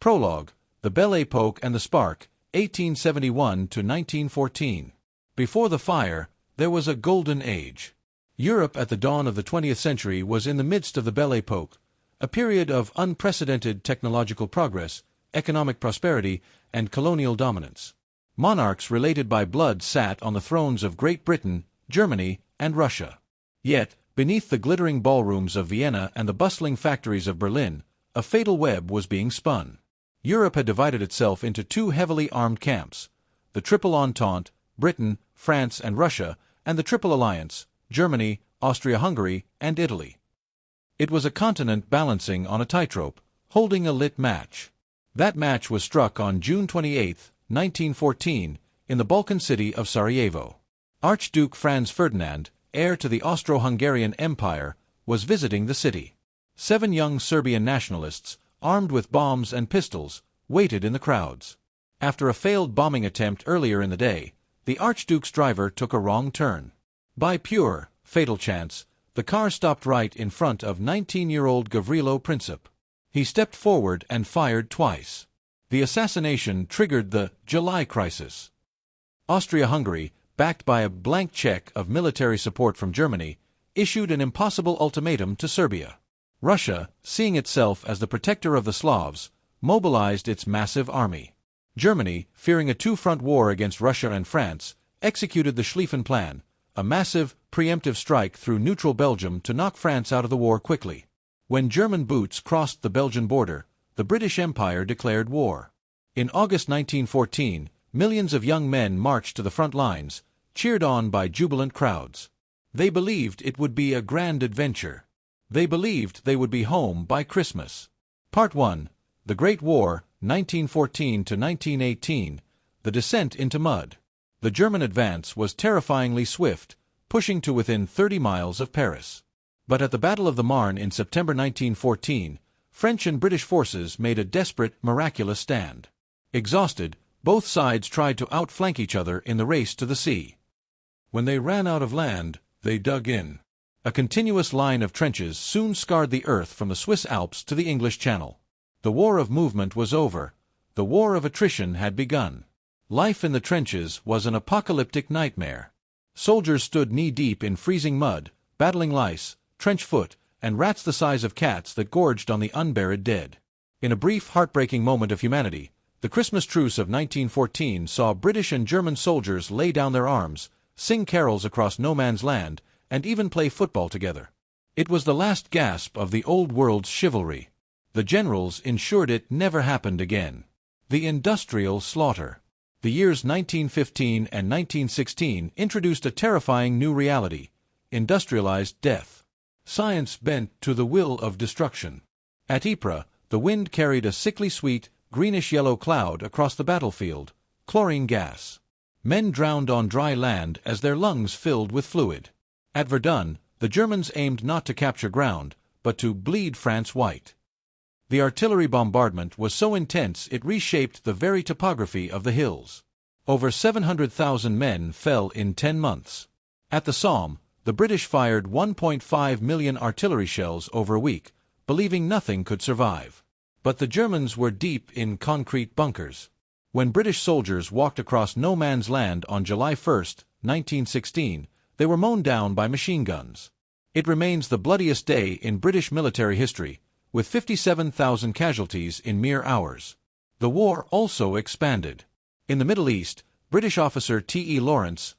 Prologue, The Belle Époque and the Spark, 1871 to 1914. Before the fire, there was a golden age. Europe at the dawn of the 20th century was in the midst of the Belle Époque, a period of unprecedented technological progress, economic prosperity, and colonial dominance. Monarchs related by blood sat on the thrones of Great Britain, Germany, and Russia. Yet, beneath the glittering ballrooms of Vienna and the bustling factories of Berlin, a fatal web was being spun. Europe had divided itself into two heavily armed camps: the Triple Entente, Britain, France, and Russia, and the Triple Alliance, Germany, Austria-Hungary, and Italy. It was a continent balancing on a tightrope, holding a lit match. That match was struck on June 28, 1914, in the Balkan city of Sarajevo. Archduke Franz Ferdinand, heir to the Austro-Hungarian Empire, was visiting the city. 7 young Serbian nationalists, armed with bombs and pistols, waited in the crowds. After a failed bombing attempt earlier in the day, the Archduke's driver took a wrong turn. By pure, fatal chance, the car stopped right in front of 19-year-old Gavrilo Princip. He stepped forward and fired twice. The assassination triggered the July crisis. Austria-Hungary, backed by a blank check of military support from Germany, issued an impossible ultimatum to Serbia. Russia, seeing itself as the protector of the Slavs, mobilized its massive army. Germany, fearing a two-front war against Russia and France, executed the Schlieffen Plan, a massive, preemptive strike through neutral Belgium to knock France out of the war quickly. When German boots crossed the Belgian border, the British Empire declared war. In August 1914, millions of young men marched to the front lines, cheered on by jubilant crowds. They believed it would be a grand adventure. They believed they would be home by Christmas. Part 1. The Great War, 1914 to 1918, The Descent into Mud. The German advance was terrifyingly swift, pushing to within 30 miles of Paris. But at the Battle of the Marne in September 1914, French and British forces made a desperate, miraculous stand. Exhausted, both sides tried to outflank each other in the race to the sea. When they ran out of land, they dug in. A continuous line of trenches soon scarred the earth from the Swiss Alps to the English Channel. The war of movement was over. The war of attrition had begun. Life in the trenches was an apocalyptic nightmare. Soldiers stood knee-deep in freezing mud, battling lice, trench foot, and rats the size of cats that gorged on the unburied dead. In a brief, heartbreaking moment of humanity, the Christmas truce of 1914 saw British and German soldiers lay down their arms, sing carols across no man's land, and even play football together. It was the last gasp of the old world's chivalry. The generals ensured it never happened again. The industrial slaughter. The years 1915 and 1916 introduced a terrifying new reality: industrialized death. Science bent to the will of destruction. At Ypres, the wind carried a sickly sweet, greenish-yellow cloud across the battlefield, chlorine gas. Men drowned on dry land as their lungs filled with fluid. At Verdun, the Germans aimed not to capture ground, but to bleed France white. The artillery bombardment was so intense it reshaped the very topography of the hills. Over 700,000 men fell in 10 months. At the Somme, the British fired 1.5 million artillery shells over a week, believing nothing could survive. But the Germans were deep in concrete bunkers. When British soldiers walked across no man's land on July 1, 1916, they were mown down by machine guns. It remains the bloodiest day in British military history, with 57,000 casualties in mere hours. The war also expanded. In the Middle East, British officer T.E. Lawrence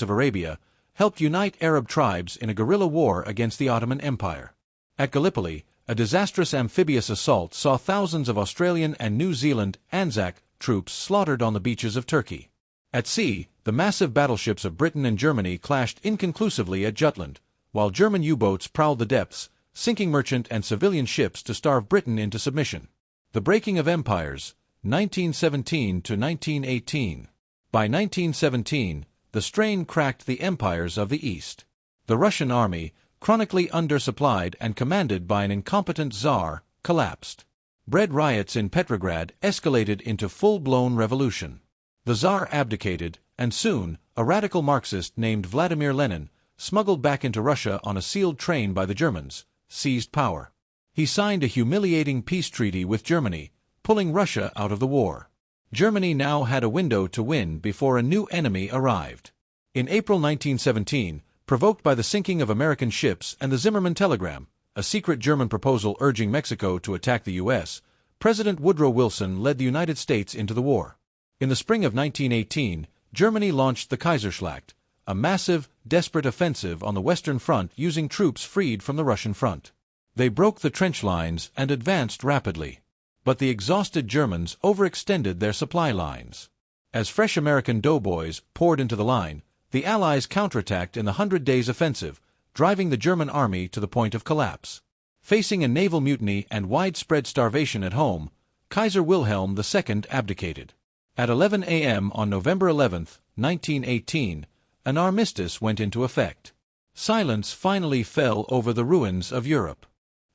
of Arabia, helped unite Arab tribes in a guerrilla war against the Ottoman Empire. At Gallipoli, a disastrous amphibious assault saw thousands of Australian and New Zealand Anzac troops slaughtered on the beaches of Turkey. At sea, the massive battleships of Britain and Germany clashed inconclusively at Jutland, while German U-boats prowled the depths, sinking merchant and civilian ships to starve Britain into submission. The breaking of empires, 1917 to 1918. By 1917, the strain cracked the empires of the East. The Russian army, chronically undersupplied and commanded by an incompetent Tsar, collapsed. Bread riots in Petrograd escalated into full-blown revolution. The Tsar abdicated, and soon, a radical Marxist named Vladimir Lenin, smuggled back into Russia on a sealed train by the Germans, seized power. He signed a humiliating peace treaty with Germany, pulling Russia out of the war. Germany now had a window to win before a new enemy arrived. In April 1917, provoked by the sinking of American ships and the Zimmermann telegram, a secret German proposal urging Mexico to attack the U.S., President Woodrow Wilson led the United States into the war. In the spring of 1918, Germany launched the Kaiserschlacht, a massive, desperate offensive on the Western Front using troops freed from the Russian front. They broke the trench lines and advanced rapidly. But the exhausted Germans overextended their supply lines. As fresh American doughboys poured into the line, the Allies counterattacked in the 100 Days Offensive, driving the German army to the point of collapse. Facing a naval mutiny and widespread starvation at home, Kaiser Wilhelm II abdicated. At 11 a.m. on November 11, 1918, an armistice went into effect. Silence finally fell over the ruins of Europe.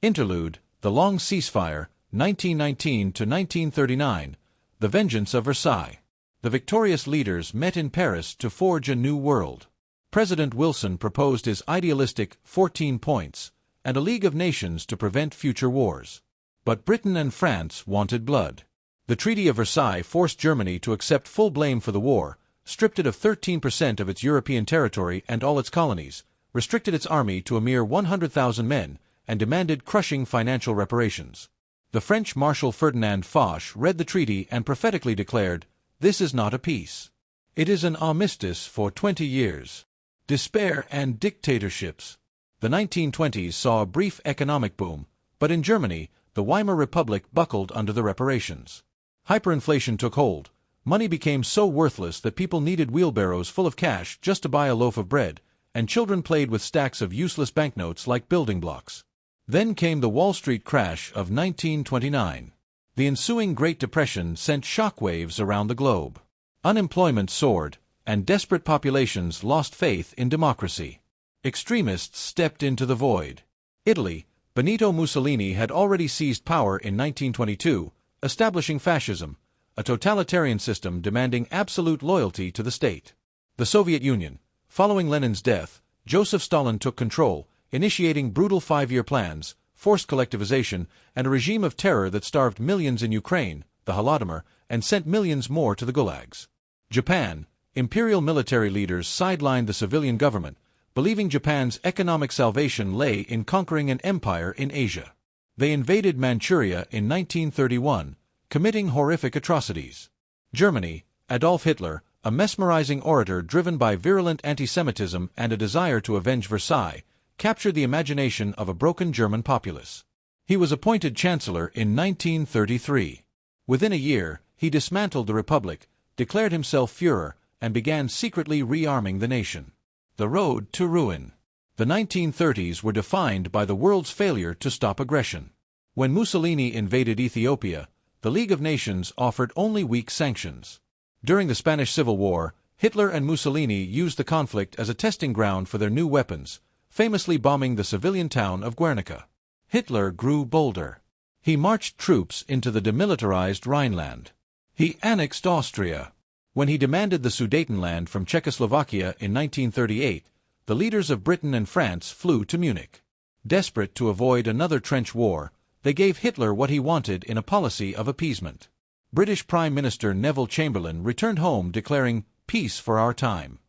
Interlude, the long ceasefire, 1919 to 1939, the vengeance of Versailles. The victorious leaders met in Paris to forge a new world. President Wilson proposed his idealistic 14 points and a League of Nations to prevent future wars. But Britain and France wanted blood. The Treaty of Versailles forced Germany to accept full blame for the war, stripped it of 13% of its European territory and all its colonies, restricted its army to a mere 100,000 men, and demanded crushing financial reparations. The French Marshal Ferdinand Foch read the treaty and prophetically declared, "This is not a peace. It is an armistice for 20 years. Despair and dictatorships." The 1920s saw a brief economic boom, but in Germany, the Weimar Republic buckled under the reparations. Hyperinflation took hold. Money became so worthless that people needed wheelbarrows full of cash just to buy a loaf of bread, and children played with stacks of useless banknotes like building blocks. Then came the Wall Street crash of 1929. The ensuing Great Depression sent shockwaves around the globe. Unemployment soared, and desperate populations lost faith in democracy. Extremists stepped into the void. Italy, Benito Mussolini had already seized power in 1922, establishing fascism, a totalitarian system demanding absolute loyalty to the state. The Soviet Union, following Lenin's death, Joseph Stalin took control, initiating brutal 5-year plans, forced collectivization, and a regime of terror that starved millions in Ukraine, the Holodomor, and sent millions more to the gulags. Japan, imperial military leaders sidelined the civilian government, believing Japan's economic salvation lay in conquering an empire in Asia. They invaded Manchuria in 1931, committing horrific atrocities. Germany, Adolf Hitler, a mesmerizing orator driven by virulent anti-Semitism and a desire to avenge Versailles, captured the imagination of a broken German populace. He was appointed chancellor in 1933. Within a year, he dismantled the Republic, declared himself Führer, and began secretly rearming the nation. The road to ruin. The 1930s were defined by the world's failure to stop aggression. When Mussolini invaded Ethiopia, the League of Nations offered only weak sanctions. During the Spanish Civil War, Hitler and Mussolini used the conflict as a testing ground for their new weapons, famously bombing the civilian town of Guernica. Hitler grew bolder. He marched troops into the demilitarized Rhineland. He annexed Austria. When he demanded the Sudetenland from Czechoslovakia in 1938, the leaders of Britain and France flew to Munich. Desperate to avoid another trench war, they gave Hitler what he wanted in a policy of appeasement. British Prime Minister Neville Chamberlain returned home declaring, "Peace for our time."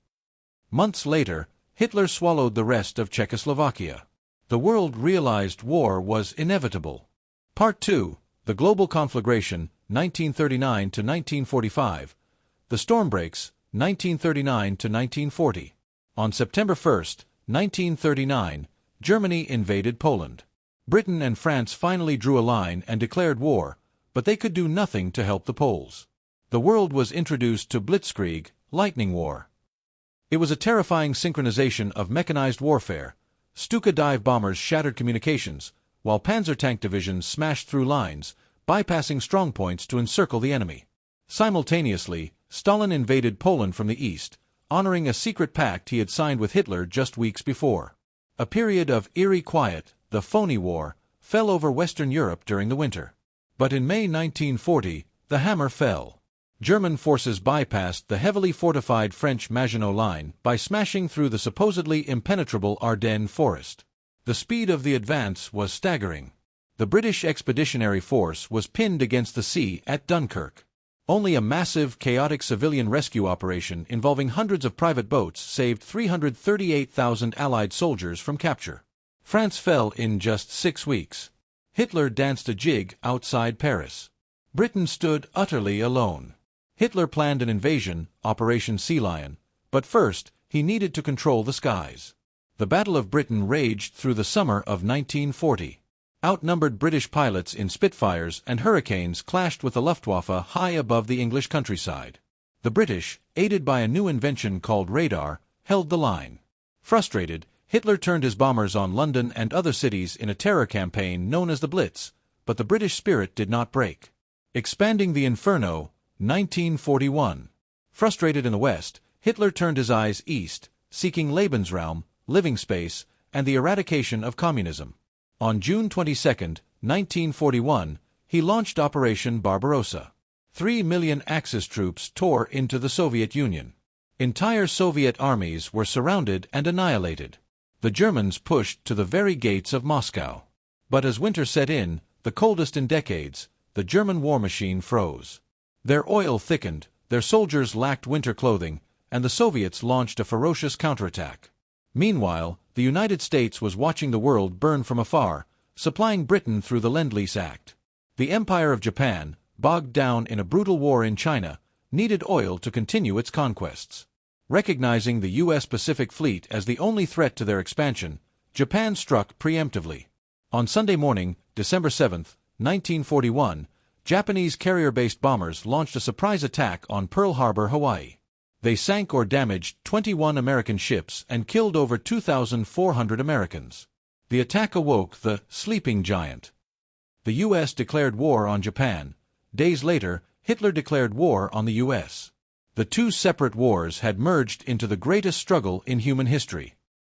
Months later, Hitler swallowed the rest of Czechoslovakia. The world realized war was inevitable. Part 2, The Global Conflagration, 1939 to 1945. The Storm Breaks, 1939 to 1940. On September 1, 1939, Germany invaded Poland. Britain and France finally drew a line and declared war, but they could do nothing to help the Poles. The world was introduced to Blitzkrieg, lightning war. It was a terrifying synchronization of mechanized warfare. Stuka dive bombers shattered communications, while panzer tank divisions smashed through lines, bypassing strongpoints to encircle the enemy. Simultaneously, Stalin invaded Poland from the east, honoring a secret pact he had signed with Hitler just weeks before. A period of eerie quiet, the phony war, fell over Western Europe during the winter. But in May 1940, the hammer fell. German forces bypassed the heavily fortified French Maginot Line by smashing through the supposedly impenetrable Ardennes forest. The speed of the advance was staggering. The British Expeditionary Force was pinned against the sea at Dunkirk. Only a massive, chaotic civilian rescue operation involving hundreds of private boats saved 338,000 Allied soldiers from capture. France fell in just 6 weeks. Hitler danced a jig outside Paris. Britain stood utterly alone. Hitler planned an invasion, Operation Sea Lion, but first, he needed to control the skies. The Battle of Britain raged through the summer of 1940. Outnumbered British pilots in Spitfires and Hurricanes clashed with the Luftwaffe high above the English countryside. The British, aided by a new invention called radar, held the line. Frustrated, Hitler turned his bombers on London and other cities in a terror campaign known as the Blitz, but the British spirit did not break. Expanding the Inferno, 1941. Frustrated in the West, Hitler turned his eyes east, seeking Lebensraum, living space, and the eradication of communism. On June 22, 1941, he launched Operation Barbarossa. 3 million Axis troops tore into the Soviet Union. Entire Soviet armies were surrounded and annihilated. The Germans pushed to the very gates of Moscow. But as winter set in, the coldest in decades, the German war machine froze. Their oil thickened, their soldiers lacked winter clothing, and the Soviets launched a ferocious counterattack. Meanwhile, the United States was watching the world burn from afar, supplying Britain through the Lend-Lease Act. The Empire of Japan, bogged down in a brutal war in China, needed oil to continue its conquests. Recognizing the U.S. Pacific Fleet as the only threat to their expansion, Japan struck preemptively. On Sunday morning, December 7, 1941, Japanese carrier-based bombers launched a surprise attack on Pearl Harbor, Hawaii. They sank or damaged 21 American ships and killed over 2,400 Americans. The attack awoke the sleeping giant. The U.S. declared war on Japan. Days later, Hitler declared war on the U.S. The two separate wars had merged into the greatest struggle in human history.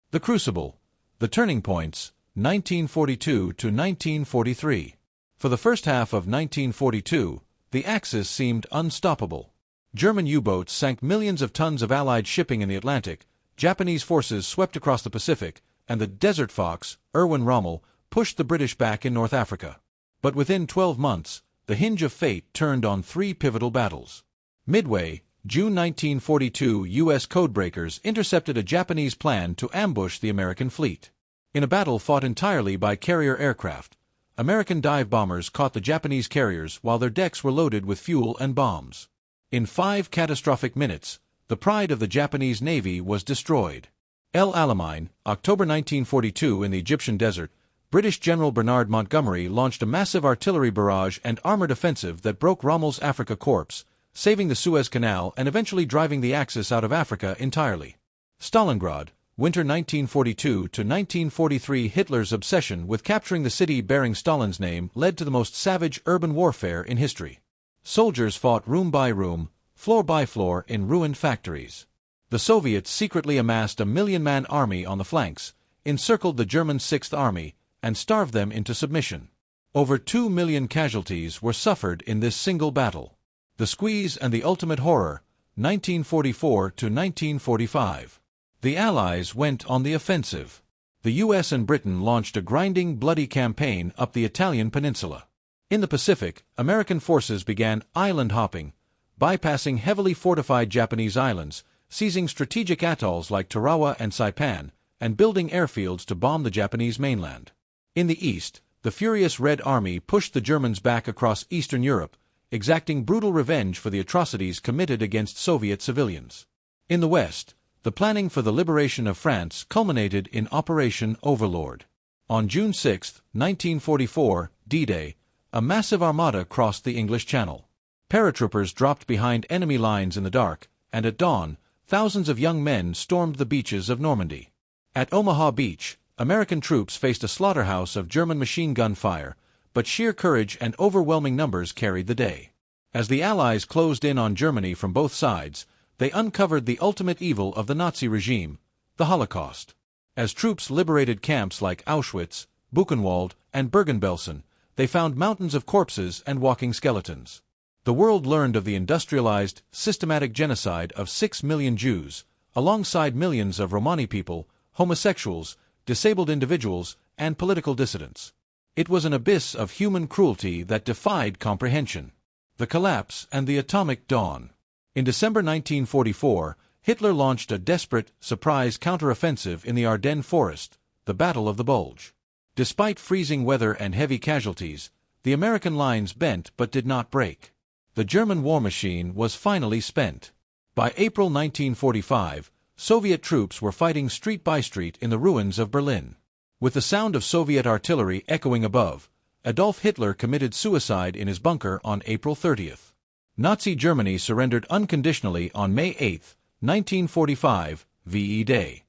The Crucible. The Turning Points, 1942 to 1943. For the first half of 1942, the Axis seemed unstoppable. German U-boats sank millions of tons of Allied shipping in the Atlantic, Japanese forces swept across the Pacific, and the Desert Fox, Erwin Rommel, pushed the British back in North Africa. But within 12 months, the hinge of fate turned on 3 pivotal battles. Midway, June 1942, U.S. codebreakers intercepted a Japanese plan to ambush the American fleet. In a battle fought entirely by carrier aircraft, American dive bombers caught the Japanese carriers while their decks were loaded with fuel and bombs. In 5 catastrophic minutes, the pride of the Japanese Navy was destroyed. El Alamein, October 1942 in the Egyptian desert, British General Bernard Montgomery launched a massive artillery barrage and armored offensive that broke Rommel's Africa Corps, saving the Suez Canal and eventually driving the Axis out of Africa entirely. Stalingrad, winter 1942 to 1943. Hitler's obsession with capturing the city bearing Stalin's name led to the most savage urban warfare in history. Soldiers fought room by room, floor by floor in ruined factories. The Soviets secretly amassed a 1,000,000-man army on the flanks, encircled the German Sixth Army, and starved them into submission. Over 2 million casualties were suffered in this single battle. The Squeeze and the Ultimate Horror, 1944 to 1945. The Allies went on the offensive. The U.S. and Britain launched a grinding, bloody campaign up the Italian peninsula. In the Pacific, American forces began island hopping, bypassing heavily fortified Japanese islands, seizing strategic atolls like Tarawa and Saipan, and building airfields to bomb the Japanese mainland. In the east, the furious Red Army pushed the Germans back across Eastern Europe, exacting brutal revenge for the atrocities committed against Soviet civilians. In the west, the planning for the liberation of France culminated in Operation Overlord. On June 6, 1944, D-Day, a massive armada crossed the English Channel. Paratroopers dropped behind enemy lines in the dark, and at dawn, thousands of young men stormed the beaches of Normandy. At Omaha Beach, American troops faced a slaughterhouse of German machine gun fire, but sheer courage and overwhelming numbers carried the day. As the Allies closed in on Germany from both sides, they uncovered the ultimate evil of the Nazi regime, the Holocaust. As troops liberated camps like Auschwitz, Buchenwald, and Bergen-Belsen, they found mountains of corpses and walking skeletons. The world learned of the industrialized, systematic genocide of 6 million Jews, alongside millions of Romani people, homosexuals, disabled individuals, and political dissidents. It was an abyss of human cruelty that defied comprehension. The collapse and the atomic dawn. In December 1944, Hitler launched a desperate, surprise counteroffensive in the Ardennes forest, the Battle of the Bulge. Despite freezing weather and heavy casualties, the American lines bent but did not break. The German war machine was finally spent. By April 1945, Soviet troops were fighting street by street in the ruins of Berlin. With the sound of Soviet artillery echoing above, Adolf Hitler committed suicide in his bunker on April 30th. Nazi Germany surrendered unconditionally on May 8, 1945, VE Day.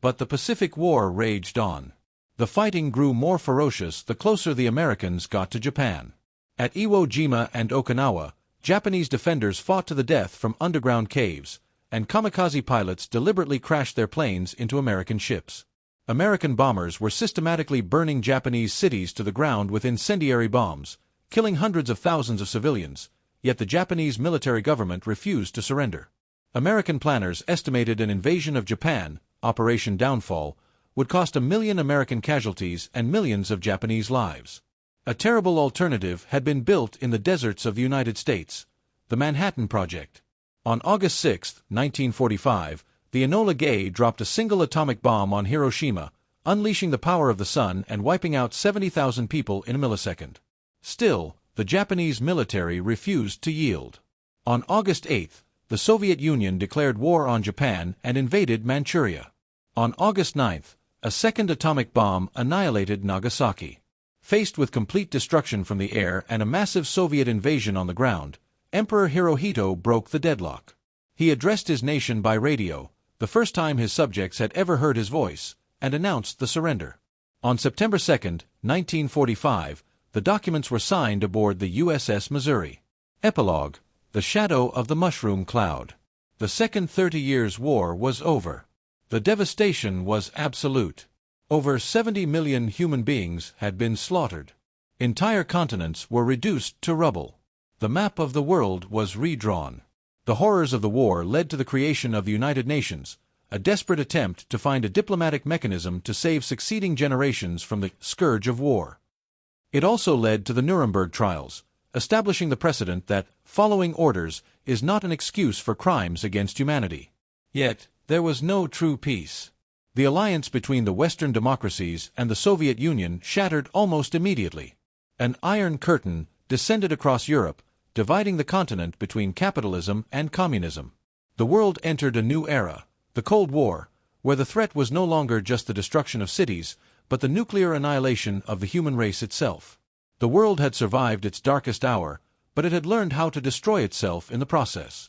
But the Pacific War raged on. The fighting grew more ferocious the closer the Americans got to Japan. At Iwo Jima and Okinawa, Japanese defenders fought to the death from underground caves, and kamikaze pilots deliberately crashed their planes into American ships. American bombers were systematically burning Japanese cities to the ground with incendiary bombs, killing hundreds of thousands of civilians, yet the Japanese military government refused to surrender. American planners estimated an invasion of Japan, Operation Downfall, would cost 1 million American casualties and millions of Japanese lives. A terrible alternative had been built in the deserts of the United States, the Manhattan Project. On August 6, 1945, the Enola Gay dropped a single atomic bomb on Hiroshima, unleashing the power of the sun and wiping out 70,000 people in a millisecond. Still, the Japanese military refused to yield. On August 8, the Soviet Union declared war on Japan and invaded Manchuria. On August 9, a second atomic bomb annihilated Nagasaki. Faced with complete destruction from the air and a massive Soviet invasion on the ground, Emperor Hirohito broke the deadlock. He addressed his nation by radio, the first time his subjects had ever heard his voice, and announced the surrender. On September 2, 1945, the documents were signed aboard the USS Missouri. Epilogue: The Shadow of the Mushroom Cloud. The Second 30 Years' War was over. The devastation was absolute. Over 70 million human beings had been slaughtered. Entire continents were reduced to rubble. The map of the world was redrawn. The horrors of the war led to the creation of the United Nations, a desperate attempt to find a diplomatic mechanism to save succeeding generations from the scourge of war. It also led to the Nuremberg trials, establishing the precedent that following orders is not an excuse for crimes against humanity. Yet, there was no true peace. The alliance between the Western democracies and the Soviet Union shattered almost immediately. An iron curtain descended across Europe, dividing the continent between capitalism and communism. The world entered a new era, the Cold War, where the threat was no longer just the destruction of cities, but the nuclear annihilation of the human race itself. The world had survived its darkest hour, but it had learned how to destroy itself in the process.